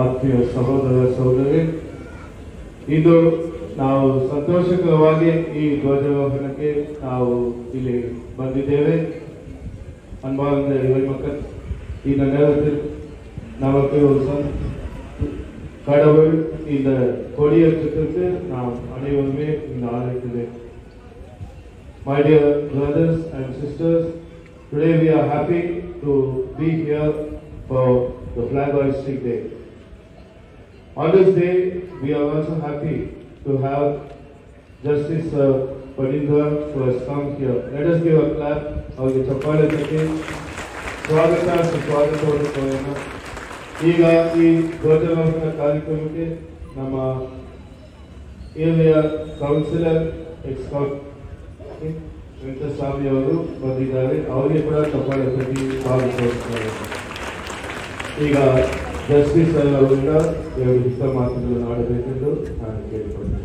ಆತ್ಮೀಯ ಸಹೋದರ ಸಹೋದರಿ, ಇಂದು ನಾವು ಸಂತೋಷಕರವಾಗಿ ಈ ಧ್ವಜಾರೋಹಣಕ್ಕೆ ನಾವು ಇಲ್ಲಿ ಬಂದಿದ್ದೇವೆ. அன்பார்ந்த இறைமக்கள், இந்த நேரத்தில் நமக்கு ஒரு கடவுள் இந்த கொடியேற்றத்திற்கு நாம் அனைவருமே இந்த ஆலயத்திலே. My dear brothers and sisters, today we are happy to be here for the flag hoisting day. On this day, we are also happy to have Justice Padindra who has come here. Let us give a clap. ಅವರಿಗೆ ಚಪ್ಪಾಳೆ ತಟ್ಟಿ ಸ್ವಾಗತವನ್ನು ಕೋರೋಣ. ಈಗ ಈ ಧ್ವಜಾರೋಹಣ ಕಾರ್ಯಕ್ರಮಕ್ಕೆ ನಮ್ಮ area counsellor Venkataswamy ಅವರು ಬಂದಿದ್ದಾರೆ. ಅವರಿಗೆ ಕೂಡ ಚಪ್ಪಾಳೆ ತಟ್ಟಿ ಸ್ವಾಗತಿಸುತ್ತಾರೆ. ಈಗ ಜಸ್ಟಿಸ್ ಅವರಿಂದ ಎರಡು ಹಿತ ಮಾತುಗಳನ್ನು ಆಡಬೇಕೆಂದು ನಾನು ಕೇಳಿಕೊಂಡೆ.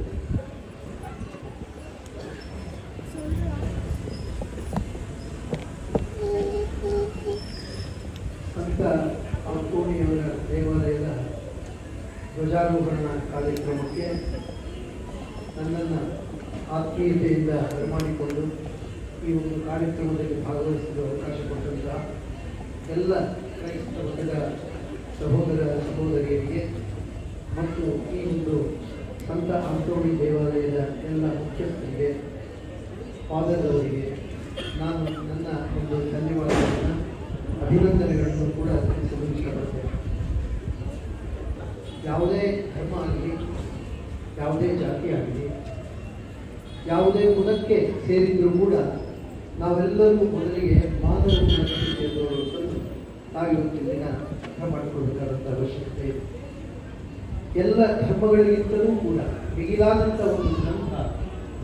ಅಂತೋಣಿಯವರ ದೇವಾಲಯದ ಧ್ವಜಾರೋಹಣ ಕಾರ್ಯಕ್ರಮಕ್ಕೆ ನನ್ನನ್ನು ಆತ್ಮೀಯತೆಯಿಂದ ಬರಮಾಡಿಕೊಂಡು ಈ ಒಂದು ಕಾರ್ಯಕ್ರಮದಲ್ಲಿ ಭಾಗವಹಿಸಲು ಅವಕಾಶ ಕೊಟ್ಟಂತಹ ಎಲ್ಲ ಕ್ರೈಸ್ತ ವರ್ಗದ ಸಹೋದರ ಸಹೋದರಿಯರಿಗೆ ಮತ್ತು ಈ ಒಂದು ಸಂತ ಅಂತೋಣಿ ದೇವಾಲಯದ ಎಲ್ಲ ಮುಖ್ಯಸ್ಥರಿಗೆ, ಫಾದರ್ವರಿಗೆ ನಾನು ನನ್ನ ಒಂದು ಧನ್ಯವಾದಗಳನ್ನು ಅಭಿನಂದನೆಗಳನ್ನು ಕೂಡ ತಿಳಿಸಲು ಇಷ್ಟಪಡ್ತೇನೆ. ಯಾವುದೇ ಧರ್ಮ ಆಗಲಿ, ಯಾವುದೇ ಜಾತಿ ಆಗಲಿ, ಯಾವುದೇ ಕುಲಕ್ಕೆ ಸೇರಿದ್ರೂ ಕೂಡ ನಾವೆಲ್ಲರೂ ಮೊದಲಿಗೆ ಮಾನವ ಮನಸ್ಥಿತಿಯನ್ನು ತಾವಿರುತ್ತಿನ ಅರ್ಥ ಮಾಡಿಕೊಳ್ಬೇಕಾದಂಥ ಅವಶ್ಯಕತೆ ಇದೆ. ಎಲ್ಲ ಧರ್ಮಗಳಿಗಿಂತಲೂ ಕೂಡ ಮಿಗಿಲಾದಂಥ ಒಂದು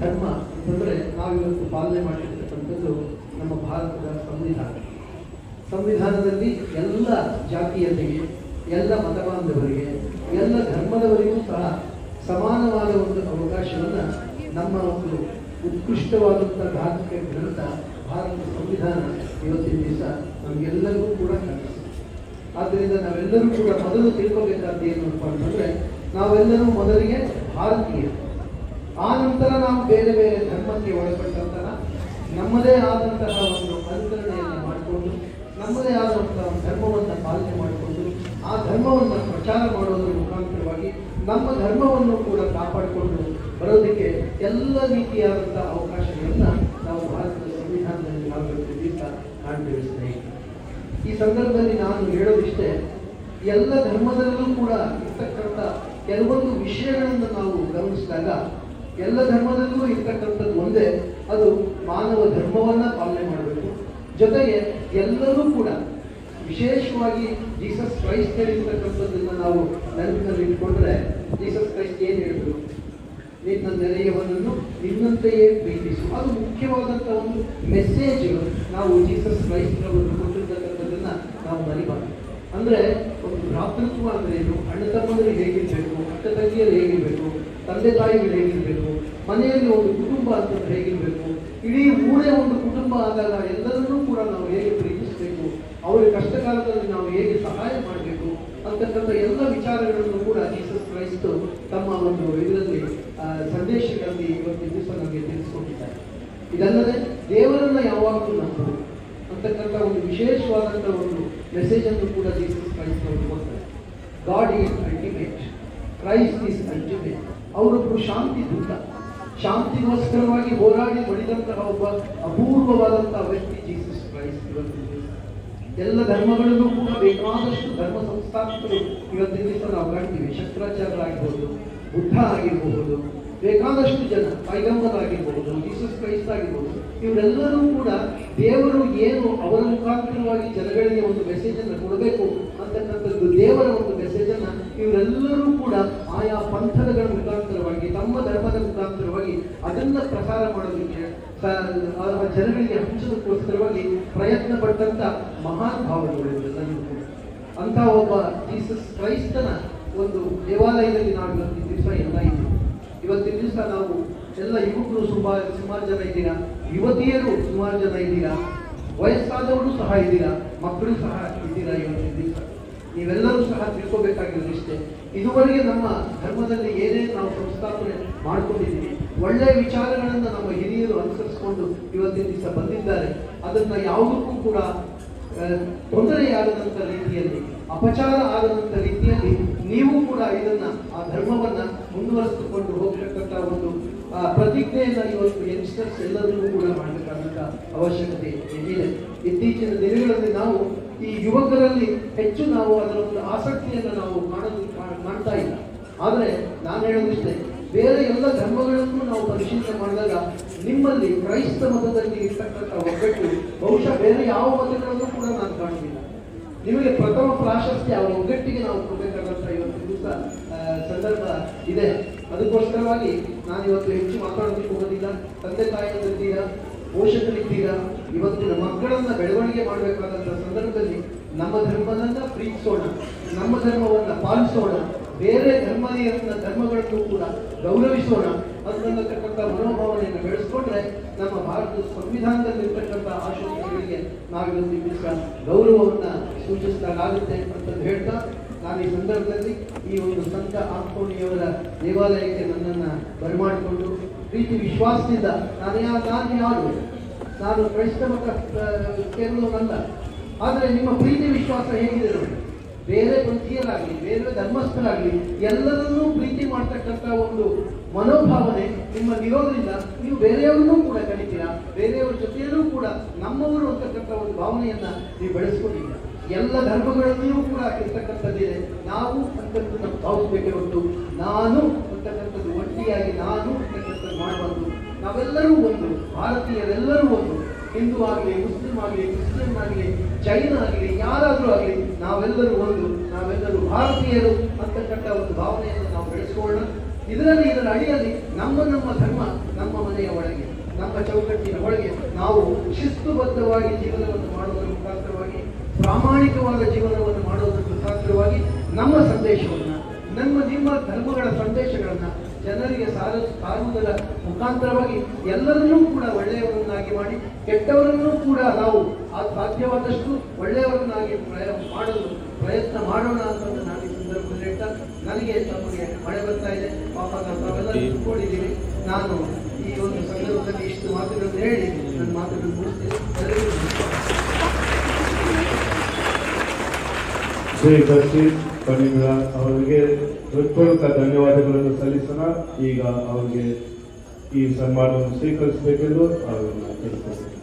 ಧರ್ಮ ಅಂತಂದರೆ ನಾವಿವತ್ತು ಪಾಲನೆ ಮಾಡಿರ್ತಕ್ಕಂಥದ್ದು ನಮ್ಮ ಭಾರತದ ಸಂವಿಧಾನದಲ್ಲಿ ಎಲ್ಲ ಜಾತಿಯತೆಗೆ, ಎಲ್ಲ ಮತಬಾಂಧವರಿಗೆ, ಎಲ್ಲ ಧರ್ಮದವರಿಗೂ ಸಹ ಸಮಾನವಾದ ಒಂದು ಅವಕಾಶವನ್ನು ನಮ್ಮ ಒಂದು ಉತ್ಕೃಷ್ಟವಾದಂಥ ಧಾರ್ಮಿಕ ಗ್ರಂಥ ಭಾರತದ ಸಂವಿಧಾನ ಇವತ್ತಿನ ದಿವಸ ನಮಗೆಲ್ಲರಿಗೂ ಕೂಡ ಕಲಿಸಿದೆ. ಆದ್ದರಿಂದ ನಾವೆಲ್ಲರೂ ಕೂಡ ಮೊದಲು ತಿಳ್ಕೋಬೇಕಾದ ಏನಪ್ಪ ಅಂತಂದರೆ ನಾವೆಲ್ಲರೂ ಮೊದಲಿಗೆ ಭಾರತೀಯರು, ಆ ನಂತರ ನಾವು ಬೇರೆ ಬೇರೆ ಧರ್ಮಕ್ಕೆ ಒಳಪಟ್ಟಂತಹ ನಮ್ಮದೇ ಆದಂತಹ ಒಂದು ಅನುಕರಣೆಯನ್ನು ಮಾಡಿಕೊಂಡು ನಮ್ಮದೇ ಆದಂತಹ ಧರ್ಮವನ್ನು ಪಾಲನೆ ಮಾಡಿಕೊಂಡು ಆ ಧರ್ಮವನ್ನು ಪ್ರಚಾರ ಮಾಡೋದರ ಮುಖಾಂತರವಾಗಿ ನಮ್ಮ ಧರ್ಮವನ್ನು ಕೂಡ ಕಾಪಾಡಿಕೊಂಡು ಬರೋದಕ್ಕೆ ಎಲ್ಲ ರೀತಿಯಾದಂತಹ ಅವಕಾಶಗಳನ್ನು ನಾವು ಭಾರತದ ಸಂವಿಧಾನದಲ್ಲಿ ನಾವು ದಿವಸ ಕಾಣ್ತೇವೆ ಸ್ನೇಹಿತರೆ. ಈ ಸಂದರ್ಭದಲ್ಲಿ ನಾನು ಹೇಳೋದಿಷ್ಟೇ, ಎಲ್ಲ ಧರ್ಮದಲ್ಲೂ ಕೂಡ ಇರ್ತಕ್ಕಂಥ ಕೆಲವೊಂದು ವಿಷಯಗಳನ್ನು ನಾವು ಗಮನಿಸಿದಾಗ ಎಲ್ಲ ಧರ್ಮದಲ್ಲೂ ಇರ್ತಕ್ಕಂಥದ್ದು ಒಂದೇ, ಅದು ಮಾನವ ಧರ್ಮವನ್ನ ಪಾಲನೆ ಮಾಡಬೇಕು. ಜೊತೆಗೆ ಎಲ್ಲರೂ ಕೂಡ ವಿಶೇಷವಾಗಿ ಜೀಸಸ್ ಕ್ರೈಸ್ಟ್ ಹೇಳಿರ್ತಕ್ಕಂಥದ್ದನ್ನು ನಾವು ನೆನಪಿನಲ್ಲಿ ಇಟ್ಕೊಂಡ್ರೆ, ಜೀಸಸ್ ಕ್ರೈಸ್ಟ್ ಏನು ಹೇಳಿದ್ರು? ನಿನ್ನ ನೆರೆಯವನನ್ನು ನಿನ್ನಂತೆಯೇ ಪ್ರೀತಿಸು. ಅದು ಮುಖ್ಯವಾದಂಥ ಒಂದು ಮೆಸೇಜ್ ನಾವು ಜೀಸಸ್ ಕ್ರೈಸ್ಟ್ ಅವರು ಕೊಟ್ಟಿರ್ತಕ್ಕಂಥದ್ದನ್ನ ನಾವು ಮರಿಬಾರ್ದು. ಅಂದ್ರೆ ಒಂದು ಭ್ರಾತೃತ್ವ ಅಂದ್ರೆ ಏನು, ಅಣ್ಣ ತಮ್ಮಂದಿರು ಹೇಗಿರ್ಬೇಕು, ಅಕ್ಕ ತಂಗಿಯರು ಹೇಗಿರ್ಬೇಕು, ತಂದೆ ತಾಯಿಗಳು ಹೇಗಿರ್ಬೇಕು, ಮನೆಯಲ್ಲಿ ಒಂದು ಕುಟುಂಬ ಅಂತಂದ್ರೆ ಹೇಗಿರ್ಬೇಕು, ಇಡೀ ಊರೇ ಒಂದು ಕುಟುಂಬ ಆದಾಗ ಎಲ್ಲರನ್ನೂ ಕೂಡ ನಾವು ಹೇಗೆ ಪ್ರೀತಿಸಬೇಕು, ಅವರ ಕಷ್ಟ ಕಾಲದಲ್ಲಿ ನಾವು ಹೇಗೆ ಸಹಾಯ ಮಾಡಬೇಕು ಅಂತಕ್ಕಂಥ ಎಲ್ಲ ವಿಚಾರಗಳನ್ನು ಕೂಡ ಜೀಸಸ್ ಕ್ರೈಸ್ಟ್ ತಮ್ಮ ಒಂದು ಇದರಲ್ಲಿ ಸಂದೇಶಗಳಲ್ಲಿ ಇವತ್ತಿನ ದಿವಸ ನಮಗೆ ತಿಳಿಸ್ಕೊಟ್ಟಿದ್ದಾರೆ. ಇದಲ್ಲದೆ ದೇವರನ್ನ ಯಾವಾಗಲೂ ನಂಬುದು ಅಂತಕ್ಕಂಥ ಒಂದು ವಿಶೇಷವಾದಂಥ ಒಂದು ಮೆಸೇಜ್ ಅನ್ನು ಕೂಡ ಜೀಸಸ್ ಕ್ರೈಸ್ಟ್ ಅವರು ಕೊಡ್ತಾರೆ. God is ultimate, Christ is ultimate. ಅವರೊಬ್ಬರು ಶಾಂತಿ ದೂತ, ಶಾಂತಿಗೋಸ್ಕರವಾಗಿ ಹೋರಾಡಿ ಮಡಿದಂತಹ ಒಬ್ಬ ಅಪೂರ್ವವಾದಂತಹ ವ್ಯಕ್ತಿ ಜೀಸಸ್ ಕ್ರೈಸ್ಟ್. ಇವತ್ತಿನ ದಿವಸ ಎಲ್ಲ ಧರ್ಮಗಳಲ್ಲೂ ಕೂಡ ಬೇಕಾದಷ್ಟು ಧರ್ಮ ಸಂಸ್ಥಾಪಕರು ಇವತ್ತಿನ ದಿವಸ ನಾವು ಕಾಣ್ತೀವಿ. ಶಂಕರಾಚಾರ್ಯರಾಗಿರ್ಬೋದು, ಬುದ್ಧ ಆಗಿರಬಹುದು, ಬೇಕಾದಷ್ಟು ಜನ, ಪೈಗಂಬರಾಗಿರ್ಬಹುದು, ಜೀಸಸ್ ಕ್ರೈಸ್ಟ್ ಆಗಿರ್ಬೋದು, ಇವರೆಲ್ಲರೂ ಕೂಡ ದೇವರು ಏನು ಅವರ ಮುಖಾಂತರವಾಗಿ ಜನಗಳಿಗೆ ಒಂದು ಮೆಸೇಜ್ ಅನ್ನು ಕೊಡಬೇಕು ಅಂತಕ್ಕಂಥದ್ದು ದೇವರ ಒಂದು ಮೆಸೇಜ್ ಅನ್ನ ಇವರೆಲ್ಲರೂ ಕೂಡ ಆಯಾ ಪಂಥಗಳ ಮುಖಾಂತರವಾಗಿ ತಮ್ಮ ಧರ್ಮದ ಮುಖಾಂತರವಾಗಿ ಅದನ್ನ ಪ್ರಸಾರ ಮಾಡೋದಕ್ಕೆ ಜನಗಳಿಗೆ ಹಂಚೋದಕ್ಕೋಸ್ಕರವಾಗಿ ಪ್ರಯತ್ನ ಪಟ್ಟಂತ ಮಹಾನ್ ಭಾವನೆಗಳು. ಅಂತ ಒಬ್ಬ ಜೀಸಸ್ ಕ್ರೈಸ್ತನ ಒಂದು ದೇವಾಲಯದಲ್ಲಿ ನಾವು ಇವತ್ತಿನ ದಿವಸ ಎಲ್ಲ ಇದ್ದೀವಿ. ಇವತ್ತಿನ ದಿವಸ ನಾವು ಎಲ್ಲ ಯುವಕರು ಸುಮಾರು ಜನ ಇದ್ದೀರಾ, ಯುವತಿಯರು ಸುಮಾರು ಜನ ಇದ್ದೀರಾ, ವಯಸ್ಸಾದವರು ಸಹ ಇದ್ದೀರಾ, ಮಕ್ಕಳು ಸಹ ಇದ್ದೀರಾ. ಇವತ್ತಿನ ದಿವಸ ನೀವೆಲ್ಲರೂ ಸಹ ತಿಳ್ಕೋಬೇಕಾಗಿರೋದಿಷ್ಟೇ, ಇದುವರೆಗೆ ನಮ್ಮ ಧರ್ಮದಲ್ಲಿ ಏನೇನು ನಾವು ಸಂಸ್ಥಾಪನೆ ಮಾಡ್ಕೊಂಡಿದ್ದೀವಿ, ಒಳ್ಳೆಯ ವಿಚಾರಗಳನ್ನು ನಮ್ಮ ಹಿರಿಯರು ಅನುಸರಿಸಿಕೊಂಡು ಇವತ್ತಿನ ದಿವಸ ಬಂದಿದ್ದಾರೆ. ಅದನ್ನ ಯಾವುದಕ್ಕೂ ಕೂಡ ತೊಂದರೆಯಾಗದಂಥ ರೀತಿಯಲ್ಲಿ, ಅಪಚಾರ ಆಗದಂಥ ರೀತಿಯಲ್ಲಿ ನೀವು ಕೂಡ ಇದನ್ನ ಆ ಧರ್ಮವನ್ನ ಮುಂದುವರಿಸಿಕೊಂಡು ಹೋಗ್ತಕ್ಕಂಥ ಒಂದು ಪ್ರತಿಜ್ಞೆಯನ್ನ ಇವತ್ತು ಯಂಗ್ಸ್ಟರ್ಸ್ ಎಲ್ಲರಿಗೂ ಕೂಡ ಮಾಡಬೇಕಾದಂಥ ಅವಶ್ಯಕತೆ ಇದೆ. ಇತ್ತೀಚಿನ ದಿನಗಳಲ್ಲಿ ನಾವು ಈ ಯುವಕರಲ್ಲಿ ಹೆಚ್ಚು ನಾವು ಅದರ ಒಂದು ಆಸಕ್ತಿಯನ್ನು ನಾವು ಕಾಣ್ತಾ ಇಲ್ಲ. ಆದರೆ ನಾನು ಹೇಳೋದಿಷ್ಟೇ, ಬೇರೆ ಎಲ್ಲ ಧರ್ಮಗಳನ್ನು ನಾವು ಪರಿಶೀಲನೆ ಮಾಡಿದಾಗ ನಿಮ್ಮಲ್ಲಿ ಕ್ರೈಸ್ತ ಮತದಲ್ಲಿ ಇರ್ತಕ್ಕಂಥ ಒಗ್ಗಟ್ಟು ಬಹುಶಃ ಬೇರೆ ಯಾವ ಮತಗಳಲ್ಲೂ ಕೂಡ ನಾನು ಕಾಣುವುದಿಲ್ಲ. ನಿಮಗೆ ಪ್ರಥಮ ಪ್ರಾಶಸ್ತ್ಯ ಆ ಒಗ್ಗಟ್ಟಿಗೆ ನಾವು ಕೊಡಬೇಕಾದಂಥ ಇವತ್ತು ದಿವಸ ಸಂದರ್ಭ ಇದೆ. ಅದಕ್ಕೋಸ್ಕರವಾಗಿ ನಾನು ಇವತ್ತು ಹೆಚ್ಚು ಮಾತಾಡೋದಕ್ಕೆ ಹೋಗೋದಿಲ್ಲ. ತಂದೆ ತಾಯಿಗಳಿದ್ದೀರಾ, ಪೋಷಕರಿದ್ದೀರಾ, ಇವತ್ತಿನ ಮಕ್ಕಳನ್ನ ಬೆಳವಣಿಗೆ ಮಾಡಬೇಕಾದಂಥ ಸಂದರ್ಭದಲ್ಲಿ ನಮ್ಮ ಧರ್ಮವನ್ನ ಪ್ರೀತಿಸೋಣ, ನಮ್ಮ ಧರ್ಮವನ್ನ ಪಾಲಿಸೋಣ, ಬೇರೆ ಧರ್ಮಗಳನ್ನು ಕೂಡ ಗೌರವಿಸೋಣ ಅಂತಕ್ಕಂಥ ಮನೋಭಾವನೆಯನ್ನು ಬೆಳೆಸ್ಕೊಂಡ್ರೆ ನಮ್ಮ ಭಾರತದ ಸಂವಿಧಾನದಲ್ಲಿರ್ತಕ್ಕಂಥ ಆಶೋತ್ತರಗಳಿಗೆ ನಾವಿವತ್ತು ದಿವಸ ಗೌರವವನ್ನ ಸೂಚಿಸಿದಾಗುತ್ತೆ ಅಂತಂದು ಹೇಳ್ತಾ, ನಾನು ಈ ಸಂದರ್ಭದಲ್ಲಿ ಈ ಒಂದು ಸಂತ ಆಂಟೋನಿಯವರ ದೇವಾಲಯಕ್ಕೆ ನನ್ನನ್ನು ಬರಮಾಡಿಕೊಂಡು ಪ್ರೀತಿ ವಿಶ್ವಾಸದಿಂದ ನಾನು ಕ್ರೈಸ್ತ ಮತ ಕೇವಲವಲ್ಲ, ಆದರೆ ನಿಮ್ಮ ಪ್ರೀತಿ ವಿಶ್ವಾಸ ಹೇಗಿದೆ ನೋಡಿ. ಬೇರೆ ಪಂಥೀಯರಾಗಲಿ, ಬೇರೆ ಧರ್ಮಸ್ಥರಾಗಲಿ ಎಲ್ಲರನ್ನೂ ಪ್ರೀತಿ ಮಾಡ್ತಕ್ಕಂಥ ಒಂದು ಮನೋಭಾವನೆ ನಿಮ್ಮಲ್ಲಿರೋದ್ರಿಂದ ನೀವು ಬೇರೆಯವ್ರನ್ನೂ ಕೂಡ ಕಲಿತೀರಾ, ಬೇರೆಯವ್ರ ಜೊತೆಯಲ್ಲೂ ಕೂಡ ನಮ್ಮವರು ಅಂತಕ್ಕಂಥ ಒಂದು ಭಾವನೆಯನ್ನ ನೀವು ಬೆಳೆಸ್ಕೊಂಡಿದ್ದೀರಾ. ಎಲ್ಲ ಧರ್ಮಗಳಲ್ಲಿಯೂ ಕೂಡ ಇರ್ತಕ್ಕಂಥದ್ದಿದೆ. ನಾವು ಅಂತಕ್ಕಂಥದ್ದು ನಾವು ಭಾವಿಸ್ಬೇಕೆ ಹೊರತು ನಾನು ಅಂತಕ್ಕಂಥದ್ದು ಒಟ್ಟಿಯಾಗಿ ನಾನು ಅಂತಕ್ಕಂಥದ್ದು ಮಾಡಬಾರ್ದು. ನಾವೆಲ್ಲರೂ ಒಂದು, ಭಾರತೀಯರೆಲ್ಲರೂ ಒಂದು, ಹಿಂದೂ ಆಗಲಿ, ಮುಸ್ಲಿಂ ಆಗಲಿ, ಕ್ರಿಶ್ಚಿಯನ್ ಆಗಲಿ, ಜೈನ ಆಗಲಿ, ಯಾರಾದರೂ ಆಗಲಿ, ನಾವೆಲ್ಲರೂ ಒಂದು, ನಾವೆಲ್ಲರೂ ಭಾರತೀಯರು ಅಂತಕ್ಕಂಥ ಒಂದು ಭಾವನೆಯನ್ನು ನಾವು ಬೆಳೆಸ್ಕೊಳ್ಳೋಣ. ಇದರ ಅಡಿಯಲ್ಲಿ ನಮ್ಮ ಧರ್ಮ ನಮ್ಮ ಮನೆಯ ಒಳಗೆ, ನಮ್ಮ ಚೌಕಟ್ಟಿನ ಒಳಗೆ ನಾವು ಶಿಸ್ತುಬದ್ಧವಾಗಿ ಜೀವನವನ್ನು ಮಾಡುವುದರ ಮುಖಾಂತರವಾಗಿ, ಪ್ರಾಮಾಣಿಕವಾದ ಜೀವನವನ್ನು ಮಾಡುವುದರ ಮುಖಾಂತರವಾಗಿ ನಮ್ಮ ಸಂದೇಶವನ್ನು, ನಿಮ್ಮ ಧರ್ಮಗಳ ಸಂದೇಶಗಳನ್ನು ಜನರಿಗೆ ಸಾರುವುದರ ಮುಖಾಂತರವಾಗಿ ಎಲ್ಲರನ್ನೂ ಕೂಡ ಒಳ್ಳೆಯವರನ್ನಾಗಿ ಮಾಡಿ, ಕೆಟ್ಟವರನ್ನೂ ಕೂಡ ನಾವು ಸಾಧ್ಯವಾದಷ್ಟು ಒಳ್ಳೆಯವರನ್ನಾಗಿ ಮಾಡಲು ಪ್ರಯತ್ನ ಮಾಡೋಣ ಅಂತ ನಾನು ಈ ಸಂದರ್ಭದಲ್ಲಿ ಹೇಳ್ತಾ ನನಗೆ ನಮಗೆ ಮಳೆ ಬರ್ತಾ ಇದೆ, ಪಾಪ ನಾವೆಲ್ಲ ಕೂಡಿದ್ದೀವಿ. ನಾನು ಈ ಒಂದು ಸಂದರ್ಭದಲ್ಲಿ ಇಷ್ಟು ಮಾತುಗಳನ್ನು ಹೇಳಿ ನನ್ನ ಮಾತುಗಳನ್ನು ಮುಗಿಸ್ತೇನೆ. ಎಲ್ಲರಿಗೂ ಶ್ರೀ ದರ್ಶಿತ್ ಕಣಿಂದ್ರ ಅವರಿಗೆ ಹೃತ್ಪೂರ್ವಕ ಧನ್ಯವಾದಗಳನ್ನು ಸಲ್ಲಿಸೋಣ. ಈಗ ಅವರಿಗೆ ಈ ಸನ್ಮಾನವನ್ನು ಸ್ವೀಕರಿಸಬೇಕೆಂದು ಅವರನ್ನು ಕೇಳಿಕೊಳ್ಳುತ್ತೇನೆ.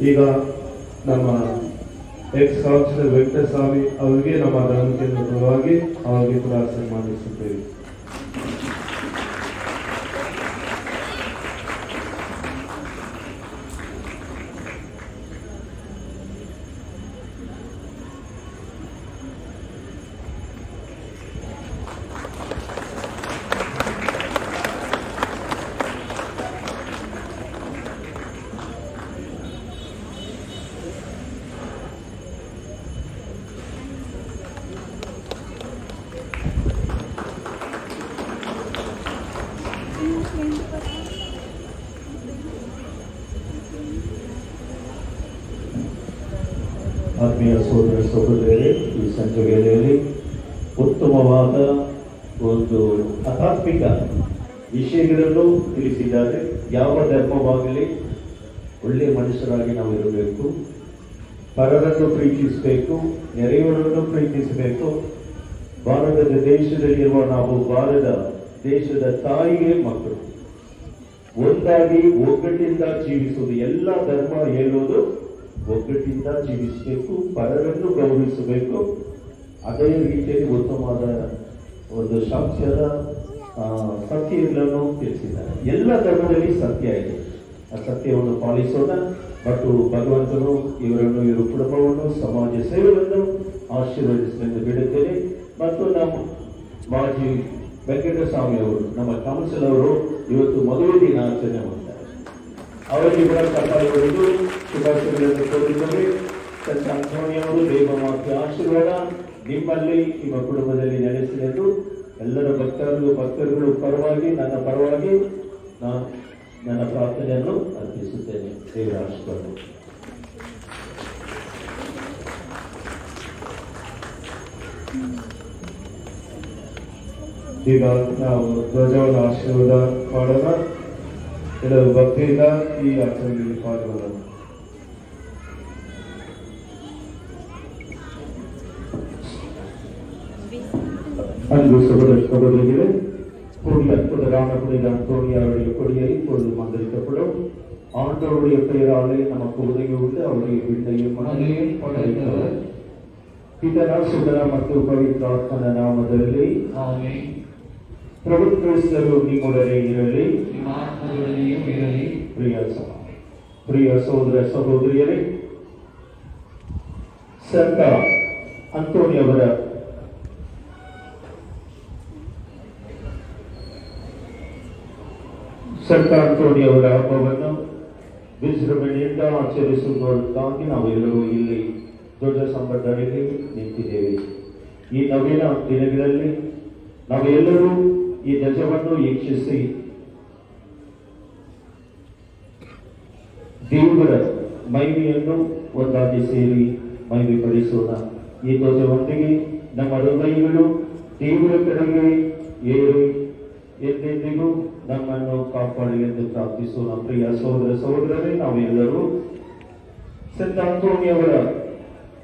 ಈಗ ನಮ್ಮ ಎಕ್ಸ್ ಕೌನ್ಸಿಲರ್ ವೆಂಕಟಸ್ವಾಮಿ ಅವರಿಗೆ ನಮ್ಮ ಧರ್ಮಕೇಂದ್ರ ಪರವಾಗಿ ಅವರಿಗೆ ಕೂಡ ಸನ್ಮಾನಿಸುತ್ತೇವೆ. ಆತ್ಮೀಯ ಸೋದರ ಸಹೋದರರೇ, ಈ ಸಂಜೆ ವೇಳೆಯಲ್ಲಿ ಉತ್ತಮವಾದ ಒಂದು ಆಧ್ಯಾತ್ಮಿಕ ವಿಷಯಗಳನ್ನು ತಿಳಿಸಿದ್ದಾರೆ. ಯಾವ ಧರ್ಮವಾಗಲಿ ಒಳ್ಳೆಯ ಮನುಷ್ಯರಾಗಿ ನಾವು ಇರಬೇಕು, ಪರರನ್ನು ಪ್ರೀತಿಸಬೇಕು, ನೆರೆಯವರನ್ನು ಪ್ರೀತಿಸಬೇಕು. ಭಾರತದ ದೇಶದಲ್ಲಿರುವ ನಾವು ಭಾರತ ದೇಶದ ತಾಯಿಗೆ ಮಕ್ಕಳು, ಒಂದಾಗಿ ಒಗ್ಗಟ್ಟಿಂದ ಜೀವಿಸುವುದು. ಎಲ್ಲ ಧರ್ಮ ಹೇಳುವುದು ಒಗ್ಗಟ್ಟಿಂದ ಜೀವಿಸಬೇಕು, ಪರರನ್ನು ಗೌರವಿಸಬೇಕು. ಅದೇ ರೀತಿಯಲ್ಲಿ ಉತ್ತಮವಾದ ಒಂದು ಶಾಸ್ತ್ರದ ಸತ್ಯಗಳನ್ನು ತಿಳಿಸಿದ್ದಾರೆ. ಎಲ್ಲ ಧರ್ಮದಲ್ಲಿ ಸತ್ಯ ಇದೆ, ಆ ಸತ್ಯವನ್ನು ಪಾಲಿಸೋಣ ಮತ್ತು ಭಗವಂತನು ಇವರು ಕುಟುಂಬವನ್ನು ಸಮಾಜ ಸೇವೆಯನ್ನು ಆಶೀರ್ವದಿಸಲೆಂದು ಬಿಡುತ್ತೇನೆ. ಮತ್ತು ನಮ್ಮ ಮಾಜಿ ವೆಂಕಟಸ್ವಾಮಿ ಅವರು, ನಮ್ಮ ಕೌನ್ಸಿಲ್ ಅವರು ಇವತ್ತು ಮದುವೆ ದಿನಾಚರಣೆ ಮಾಡ್ತಾರೆ. ಅವರಿಗೆ ಕೂಡ ಕಪಾಲಿಗಳಿಗೂ ಶುಭಾಶಯಗಳನ್ನು ಕೋರಿದ್ದಾರೆ. ಸಂತ ಆಂಟೋನಿ ಅವರು ದೇವಮಾತೆ ಆಶೀರ್ವಾದ ನಿಮ್ಮಲ್ಲಿ ನಿಮ್ಮ ಕುಟುಂಬದಲ್ಲಿ ನೆಲೆಸಿದ್ದು ಎಲ್ಲರ ಭಕ್ತರುಗಳು ಪರವಾಗಿ ನನ್ನ ಪರವಾಗಿ ನಾನು ನನ್ನ ಪ್ರಾರ್ಥನೆಯನ್ನು ಅರ್ಪಿಸುತ್ತೇನೆ. ದೇವರ ಆಶೀರ್ವಾದ. ಈಗ ನಾವು ಧ್ವಜವನ್ನು ಆಶೀರ್ವಾದ ಮಾಡೋಣ. ಕೆಲವು ಭಕ್ತಿಯಿಂದ ಈ ಆಚರಣೆಯಲ್ಲಿ ಪಾಲ್ಗೊಳ್ಳೋಣ. அன்பு சகோதர சகோதரிகளே, கூடிய அற்புதரான புனித அந்தோனியாருடைய கொடியை இப்பொழுது மந்திரிக்கப்படும். ஆண்டவருடைய பெயராலே நமக்கு உதவி உண்டு. அவருடைய விண்ணையும் மண்ணையும் படைத்தவர் ಪಿತನ ಸುತನ ಮತ್ತು ಪವಿತ್ರಾತ್ಮನ ನಾಮದಲ್ಲಿ ಆಮೆನ್. ಪ್ರಭು ಕ್ರಿಸ್ತರು ನಿಮ್ಮೊಡನೆ ಇರಲಿ, ನಿಮ್ಮ ಆತ್ಮದೊಡನೆಯೂ ಇರಲಿ. ಪ್ರಿಯ ಸಹೋದರ ಸಹೋದರಿಯರೇ, ಸಂತ ಅಂತೋನಿಯವರ ಹಬ್ಬವನ್ನು ವಿಜೃಂಭಣೆಯಿಂದ ಆಚರಿಸುವುದಕ್ಕಾಗಿ ನಾವೆಲ್ಲರೂ ಇಲ್ಲಿ ಧ್ವಜ ಸಂಘಟನೆಗೆ ನಿಂತಿದ್ದೇವೆ. ಈ ನವೀನ ದಿನಗಳಲ್ಲಿ ನಾವೆಲ್ಲರೂ ಈ ಧ್ವಜವನ್ನು ವೀಕ್ಷಿಸಿ ದೇವರ ಮಹಿಮೆಯನ್ನು ಒಂದಾಗಿ ಸೇರಿ ಮಹಿಮೆ ಪಡಿಸೋಣ. ಈ ಧ್ವಜವೊಂದಿಗೆ ನಮ್ಮ ಹೃದಯಗಳು ದೇವರ ಕಡೆಗೆ ಏರಿ ಎಂದೆಂದಿಗೂ ನಮ್ಮನ್ನು ಕಾಪಾಡಿ ಎಂದು ಪ್ರಾರ್ಥಿಸೋಣ. ಪ್ರಿಯ ಸಹೋದರ ಸಹೋದರರೇ, ನಾವೆಲ್ಲರೂ ಸಂತ ಅಂತೋನಿಯವರ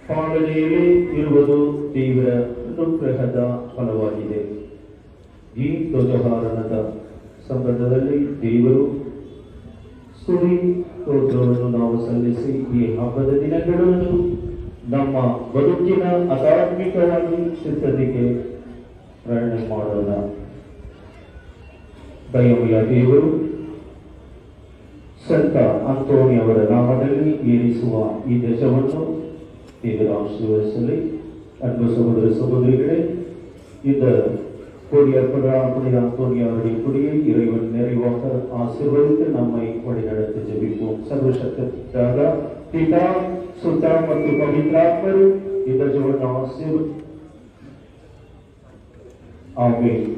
ಪಾಲನೆಯಲ್ಲಿ ಇರುವುದು ದೇವರ ಅನುಗ್ರಹದ ಫಲವಾಗಿದೆ. ಈ ಧ್ವಜಾರೋಹಣದ ಸಂದರ್ಭದಲ್ಲಿ ದೇವರು ಸ್ತುತಿ ಸ್ತೋತ್ರವನ್ನು ನಾವು ಸಲ್ಲಿಸಿ ಈ ಹಬ್ಬದ ದಿನಗಳನ್ನು ನಮ್ಮ ಬದುಕಿನ ಆಧ್ಯಾತ್ಮಿಕವಾಗಿ ಸಿದ್ಧತೆಗೆ ಪ್ರಾರ್ಥನೆ ಮಾಡೋಣ. ದಯಮಯ ದೇವರು ಸಂತ ಅಂತೋಣಿಯವರ ನಾಮದಲ್ಲಿ ಏರಿಸುವ ಈ ದೇಶವನ್ನು ದೇವರು ಆಶೀರ್ವದಿಸಲಿ. ಅನ್ಬ ಸಹೋದರ ಸಹೋದರಿಗಳೇ, இந்த புனித அந்தோனியா அவருடைய குடியை இறைவன் நிறைவாக ஆசீர்வதித்து நம்மை வழிநடத்தி ஜெபிப்போம். ಸರ್ವಶಕ್ತರಾದ ಪಿತಾ, ಸುತ ಮತ್ತು ಪವಿತ್ರಾತ್ಮರು ಈ ದೇಶವನ್ನು ಆಶೀರ್ವದಿಸಿ. ಆಮೆನ್.